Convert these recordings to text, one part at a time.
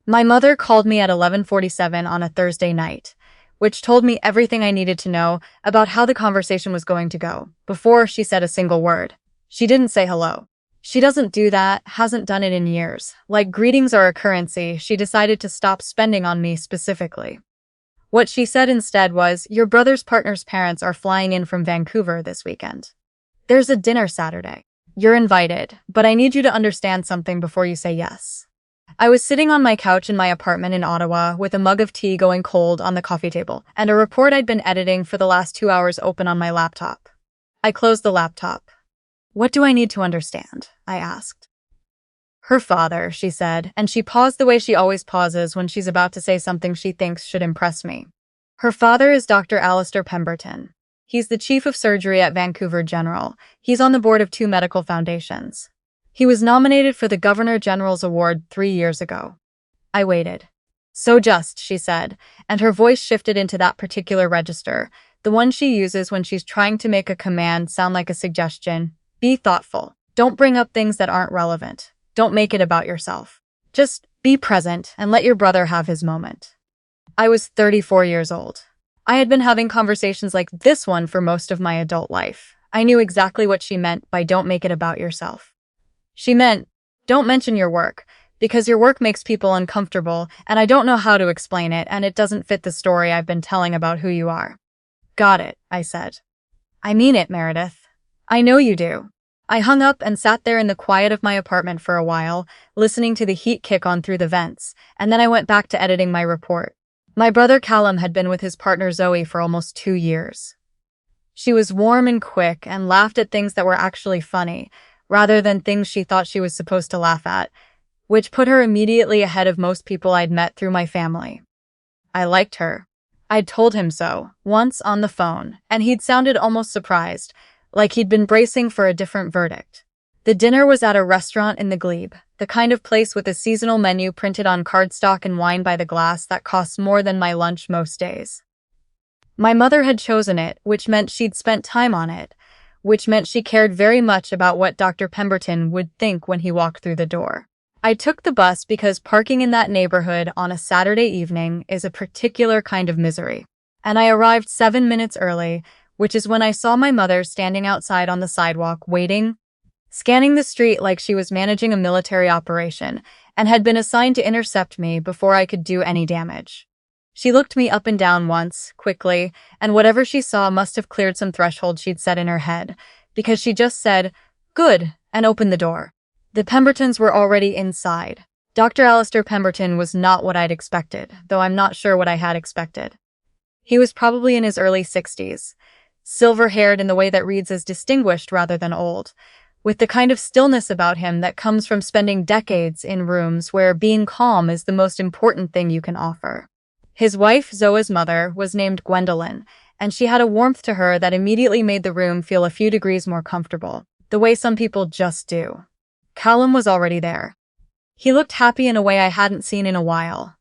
My mother called me at 11:47 on a Thursday night, which told me everything I needed to know about how the conversation was going to go, before she said a single word. She didn't say hello. She doesn't do that, hasn't done it in years. Like greetings are a currency, she decided to stop spending on me specifically. What she said instead was, "Your brother's partner's parents are flying in from Vancouver this weekend. There's a dinner Saturday. You're invited, but I need you to understand something before you say yes." I was sitting on my couch in my apartment in Ottawa with a mug of tea going cold on the coffee table and a report I'd been editing for the last 2 hours open on my laptop. I closed the laptop. "What do I need to understand?" I asked. "Her father," she said, and she paused the way she always pauses when she's about to say something she thinks should impress me. "Her father is Dr. Alistair Pemberton. He's the chief of surgery at Vancouver General. He's on the board of 2 medical foundations. He was nominated for the Governor General's Award 3 years ago." I waited. "So just," she said, and her voice shifted into that particular register, the one she uses when she's trying to make a command sound like a suggestion. "Be thoughtful. Don't bring up things that aren't relevant. Don't make it about yourself. Just be present and let your brother have his moment." I was 34 years old. I had been having conversations like this one for most of my adult life. I knew exactly what she meant by "don't make it about yourself." She meant, "Don't mention your work, because your work makes people uncomfortable, and I don't know how to explain it, and it doesn't fit the story I've been telling about who you are." "Got it," I said. "I mean it, Meredith. I know you do." I hung up and sat there in the quiet of my apartment for a while, listening to the heat kick on through the vents, and then I went back to editing my report. My brother Callum had been with his partner Zoe for almost 2 years. She was warm and quick and laughed at things that were actually funny, rather than things she thought she was supposed to laugh at, which put her immediately ahead of most people I'd met through my family. I liked her. I'd told him so, once on the phone, and he'd sounded almost surprised, like he'd been bracing for a different verdict. The dinner was at a restaurant in the Glebe, the kind of place with a seasonal menu printed on cardstock and wine by the glass that costs more than my lunch most days. My mother had chosen it, which meant she'd spent time on it, which meant she cared very much about what Dr. Pemberton would think when he walked through the door. I took the bus because parking in that neighborhood on a Saturday evening is a particular kind of misery. And I arrived 7 minutes early, which is when I saw my mother standing outside on the sidewalk waiting, scanning the street like she was managing a military operation, and had been assigned to intercept me before I could do any damage. She looked me up and down once, quickly, and whatever she saw must have cleared some threshold she'd set in her head, because she just said, "Good," and opened the door. The Pembertons were already inside. Dr. Alistair Pemberton was not what I'd expected, though I'm not sure what I had expected. He was probably in his early 60s, silver-haired in the way that reads as distinguished rather than old, with the kind of stillness about him that comes from spending decades in rooms where being calm is the most important thing you can offer. His wife, Zoe's mother, was named Gwendolyn, and she had a warmth to her that immediately made the room feel a few degrees more comfortable, the way some people just do. Callum was already there. He looked happy in a way I hadn't seen in a while.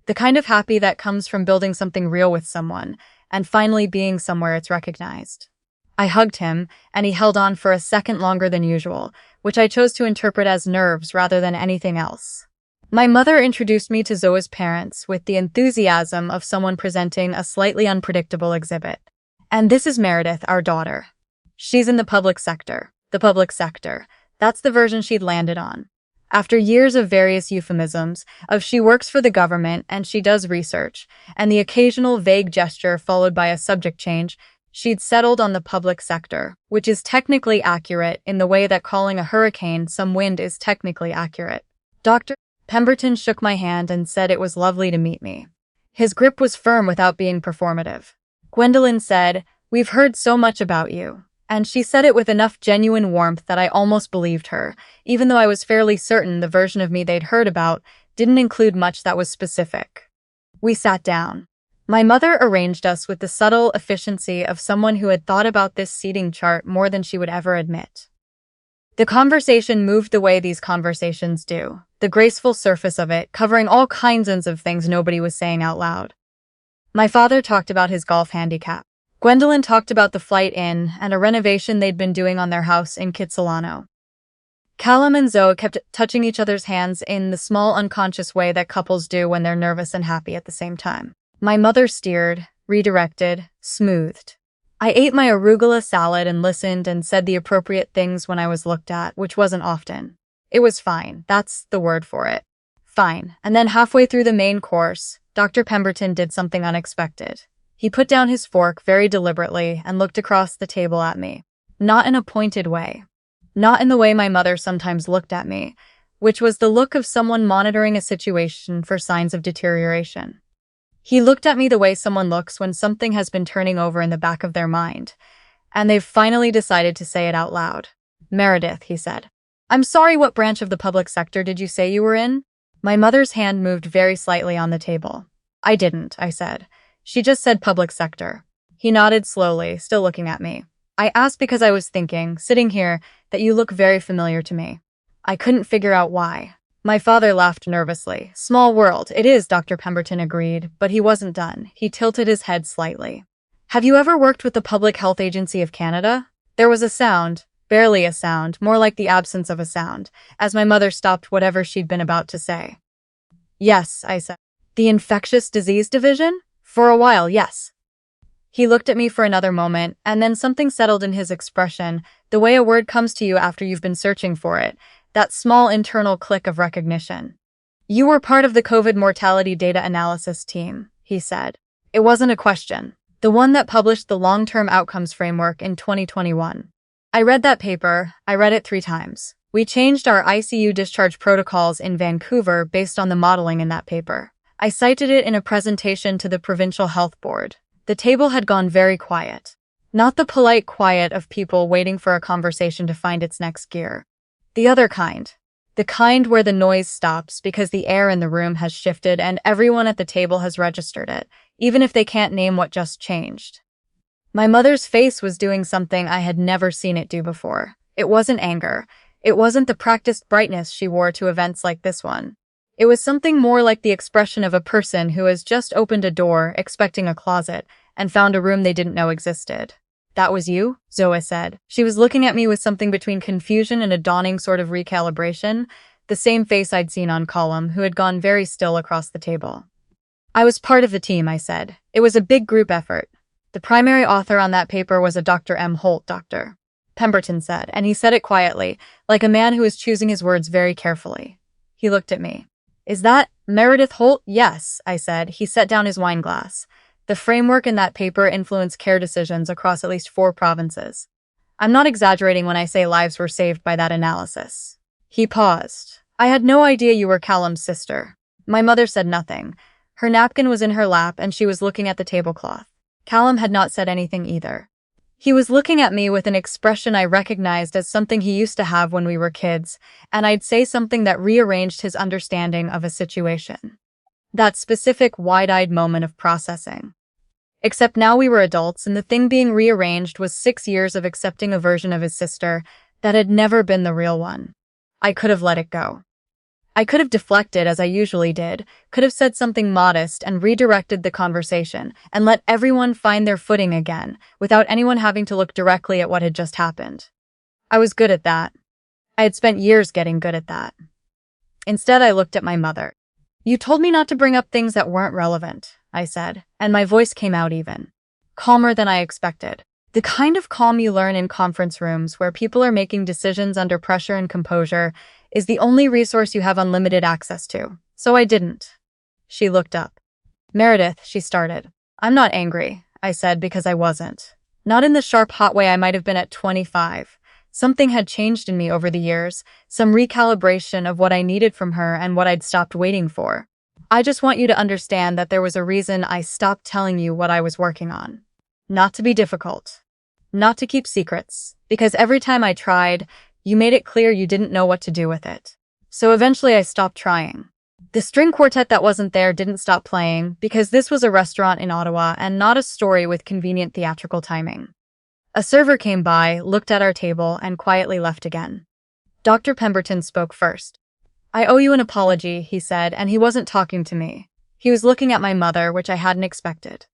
The kind of happy that comes from building something real with someone, and finally being somewhere it's recognized. I hugged him, and he held on for a second longer than usual, which I chose to interpret as nerves rather than anything else. My mother introduced me to Zoe's parents with the enthusiasm of someone presenting a slightly unpredictable exhibit. "And this is Meredith, our daughter. She's in the public sector." The public sector. That's the version she'd landed on. After years of various euphemisms, of "she works for the government" and "she does research," and the occasional vague gesture followed by a subject change, she'd settled on the public sector, which is technically accurate in the way that calling a hurricane some wind is technically accurate. Dr. Pemberton shook my hand and said it was lovely to meet me. His grip was firm without being performative. Gwendolyn said, "We've heard so much about you." And she said it with enough genuine warmth that I almost believed her, even though I was fairly certain the version of me they'd heard about didn't include much that was specific. We sat down. My mother arranged us with the subtle efficiency of someone who had thought about this seating chart more than she would ever admit. The conversation moved the way these conversations do, the graceful surface of it, covering all kinds of things nobody was saying out loud. My father talked about his golf handicap. Gwendolyn talked about the flight in and a renovation they'd been doing on their house in Kitsilano. Callum and Zoe kept touching each other's hands in the small unconscious way that couples do when they're nervous and happy at the same time. My mother steered, redirected, smoothed. I ate my arugula salad and listened and said the appropriate things when I was looked at, which wasn't often. It was fine. That's the word for it. Fine. And then halfway through the main course, Dr. Pemberton did something unexpected. He put down his fork very deliberately and looked across the table at me. Not in a pointed way. Not in the way my mother sometimes looked at me, which was the look of someone monitoring a situation for signs of deterioration. He looked at me the way someone looks when something has been turning over in the back of their mind, and they've finally decided to say it out loud. Meredith, he said. I'm sorry, what branch of the public sector did you say you were in? My mother's hand moved very slightly on the table. I didn't, I said. She just said public sector. He nodded slowly, still looking at me. I asked because I was thinking, sitting here, that you look very familiar to me. I couldn't figure out why. My father laughed nervously. Small world, it is, Dr. Pemberton agreed, but he wasn't done. He tilted his head slightly. Have you ever worked with the Public Health Agency of Canada? There was a sound, barely a sound, more like the absence of a sound, as my mother stopped whatever she'd been about to say. Yes, I said. The Infectious Disease Division? For a while, yes. He looked at me for another moment, and then something settled in his expression, the way a word comes to you after you've been searching for it. That small internal click of recognition. You were part of the COVID mortality data analysis team, he said. It wasn't a question. The one that published the long-term outcomes framework in 2021. I read that paper. I read it 3 times. We changed our ICU discharge protocols in Vancouver based on the modeling in that paper. I cited it in a presentation to the Provincial Health Board. The table had gone very quiet. Not the polite quiet of people waiting for a conversation to find its next gear. The other kind. The kind where the noise stops because the air in the room has shifted and everyone at the table has registered it, even if they can't name what just changed. My mother's face was doing something I had never seen it do before. It wasn't anger. It wasn't the practiced brightness she wore to events like this one. It was something more like the expression of a person who has just opened a door, expecting a closet, and found a room they didn't know existed. That was you? Zoe said. She was looking at me with something between confusion and a dawning sort of recalibration, the same face I'd seen on Callum, who had gone very still across the table. I was part of the team, I said. It was a big group effort. The primary author on that paper was a Dr. M. Holt, Dr. Pemberton said, and he said it quietly, like a man who is choosing his words very carefully. He looked at me. Is that Meredith Holt? Yes, I said. He set down his wine glass. The framework in that paper influenced care decisions across at least 4 provinces. I'm not exaggerating when I say lives were saved by that analysis. He paused. I had no idea you were Callum's sister. My mother said nothing. Her napkin was in her lap and she was looking at the tablecloth. Callum had not said anything either. He was looking at me with an expression I recognized as something he used to have when we were kids, and I'd say something that rearranged his understanding of a situation. That specific wide-eyed moment of processing. Except now we were adults, and the thing being rearranged was 6 years of accepting a version of his sister that had never been the real one. I could have let it go. I could have deflected as I usually did, could have said something modest and redirected the conversation, and let everyone find their footing again, without anyone having to look directly at what had just happened. I was good at that. I had spent years getting good at that. Instead, I looked at my mother. You told me not to bring up things that weren't relevant, I said, and my voice came out even. Calmer than I expected. The kind of calm you learn in conference rooms where people are making decisions under pressure and composure is the only resource you have unlimited access to. So I didn't. She looked up. Meredith, she started. I'm not angry, I said, because I wasn't. Not in the sharp, hot way I might have been at 25. Something had changed in me over the years, some recalibration of what I needed from her and what I'd stopped waiting for. I just want you to understand that there was a reason I stopped telling you what I was working on. Not to be difficult. Not to keep secrets. Because every time I tried, you made it clear you didn't know what to do with it. So eventually I stopped trying. The string quartet that wasn't there didn't stop playing, because this was a restaurant in Ottawa and not a story with convenient theatrical timing. A server came by, looked at our table, and quietly left again. Dr. Pemberton spoke first. I owe you an apology, he said, and he wasn't talking to me. He was looking at my mother, which I hadn't expected.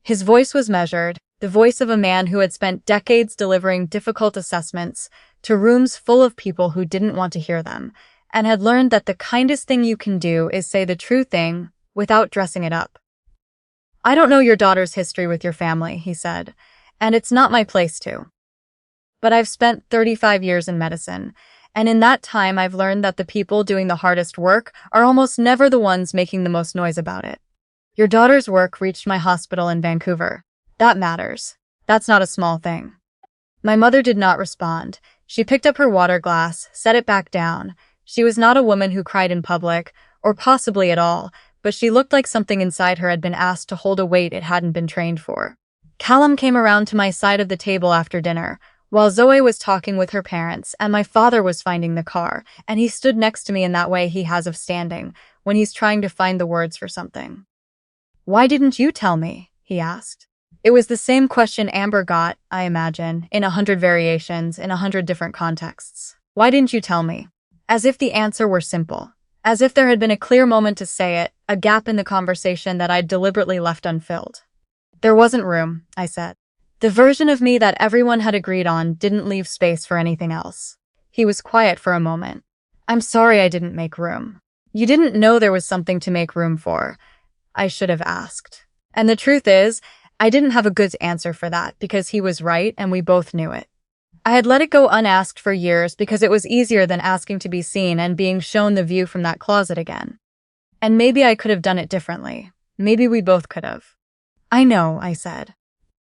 His voice was measured, the voice of a man who had spent decades delivering difficult assessments to rooms full of people who didn't want to hear them, and had learned that the kindest thing you can do is say the true thing without dressing it up. "I don't know your daughter's history with your family," he said, "and it's not my place to. But I've spent 35 years in medicine, and in that time I've learned that the people doing the hardest work are almost never the ones making the most noise about it. Your daughter's work reached my hospital in Vancouver. That matters. That's not a small thing." My mother did not respond. She picked up her water glass, set it back down. She was not a woman who cried in public, or possibly at all, but she looked like something inside her had been asked to hold a weight it hadn't been trained for. Callum came around to my side of the table after dinner, while Zoe was talking with her parents and my father was finding the car, and he stood next to me in that way he has of standing, when he's trying to find the words for something. "Why didn't you tell me?" he asked. It was the same question Amber got, I imagine, in 100 variations, in 100 different contexts. Why didn't you tell me? As if the answer were simple. As if there had been a clear moment to say it, a gap in the conversation that I'd deliberately left unfilled. "There wasn't room," I said. The version of me that everyone had agreed on didn't leave space for anything else. He was quiet for a moment. "I'm sorry I didn't make room." "You didn't know there was something to make room for," I should have asked. And the truth is, I didn't have a good answer for that because he was right and we both knew it. I had let it go unasked for years because it was easier than asking to be seen and being shown the view from that closet again. And maybe I could have done it differently. Maybe we both could have. "I know," I said.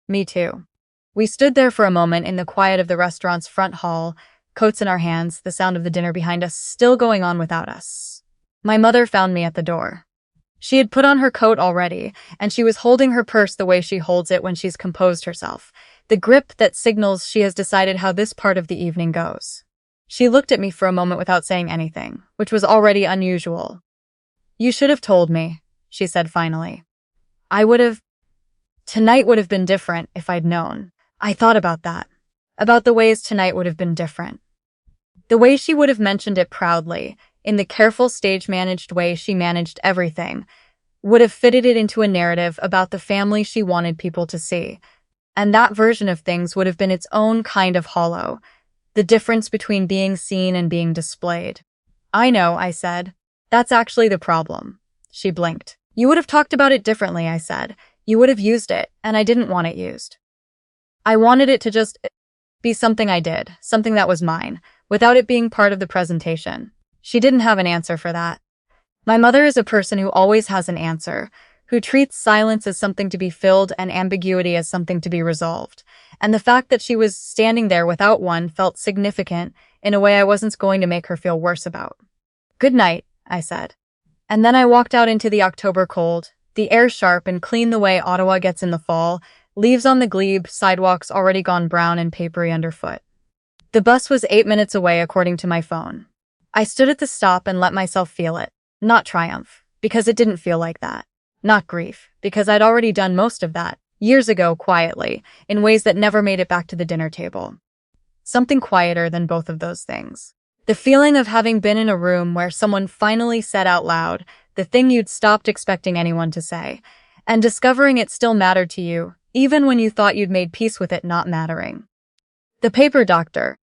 "Me too." We stood there for a moment in the quiet of the restaurant's front hall, coats in our hands, the sound of the dinner behind us still going on without us. My mother found me at the door. She had put on her coat already, and she was holding her purse the way she holds it when she's composed herself, the grip that signals she has decided how this part of the evening goes. She looked at me for a moment without saying anything, which was already unusual. "You should have told me," she said finally. Tonight would have been different if I'd known. I thought about that. About the ways tonight would have been different. The way she would have mentioned it proudly, in the careful stage-managed way she managed everything, would have fitted it into a narrative about the family she wanted people to see. And that version of things would have been its own kind of hollow, the difference between being seen and being displayed. "I know," I said. "That's actually the problem." She blinked. "You would have talked about it differently," I said. "You would have used it, and I didn't want it used. I wanted it to just be something I did, something that was mine, without it being part of the presentation." She didn't have an answer for that. My mother is a person who always has an answer, who treats silence as something to be filled and ambiguity as something to be resolved. And the fact that she was standing there without one felt significant in a way I wasn't going to make her feel worse about. "Good night," I said. And then I walked out into the October cold, the air sharp and clean the way Ottawa gets in the fall, leaves on the glebe, sidewalks already gone brown and papery underfoot. The bus was 8 minutes away according to my phone. I stood at the stop and let myself feel it. Not triumph, because it didn't feel like that. Not grief, because I'd already done most of that, years ago quietly, in ways that never made it back to the dinner table. Something quieter than both of those things. The feeling of having been in a room where someone finally said out loud the thing you'd stopped expecting anyone to say, and discovering it still mattered to you, even when you thought you'd made peace with it not mattering. The paper doctor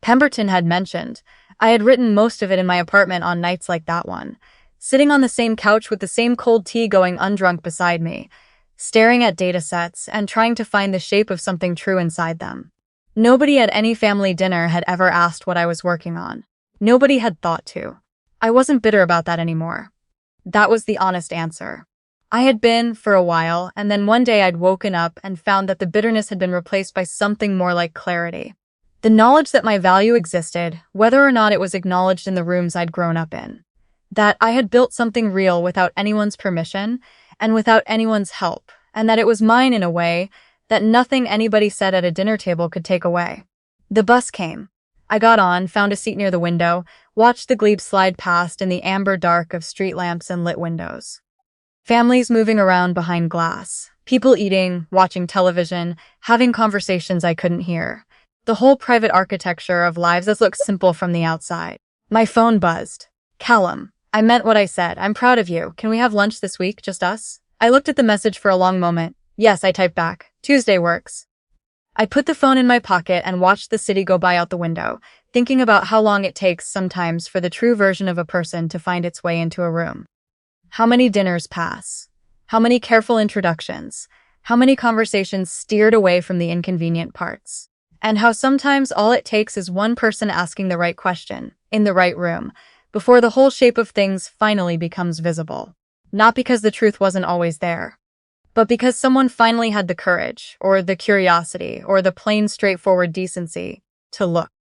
Pemberton had mentioned. I had written most of it in my apartment on nights like that one, sitting on the same couch with the same cold tea going undrunk beside me, staring at data sets and trying to find the shape of something true inside them. Nobody at any family dinner had ever asked what I was working on. Nobody had thought to. I wasn't bitter about that anymore. That was the honest answer. I had been for a while, and then one day I'd woken up and found that the bitterness had been replaced by something more like clarity. The knowledge that my value existed, whether or not it was acknowledged in the rooms I'd grown up in. That I had built something real without anyone's permission and without anyone's help, and that it was mine in a way that nothing anybody said at a dinner table could take away. The bus came. I got on, found a seat near the window, watched the glebe slide past in the amber dark of street lamps and lit windows. Families moving around behind glass, people eating, watching television, having conversations I couldn't hear. The whole private architecture of lives that looked simple from the outside. My phone buzzed. "Callum, I meant what I said. I'm proud of you. Can we have lunch this week, just us?" I looked at the message for a long moment. Yes, I typed back. Tuesday works. I put the phone in my pocket and watched the city go by out the window, thinking about how long it takes sometimes for the true version of a person to find its way into a room. How many dinners pass? How many careful introductions? How many conversations steered away from the inconvenient parts? And how sometimes all it takes is one person asking the right question, in the right room, before the whole shape of things finally becomes visible. Not because the truth wasn't always there, but because someone finally had the courage, or the curiosity, or the plain straightforward decency to look.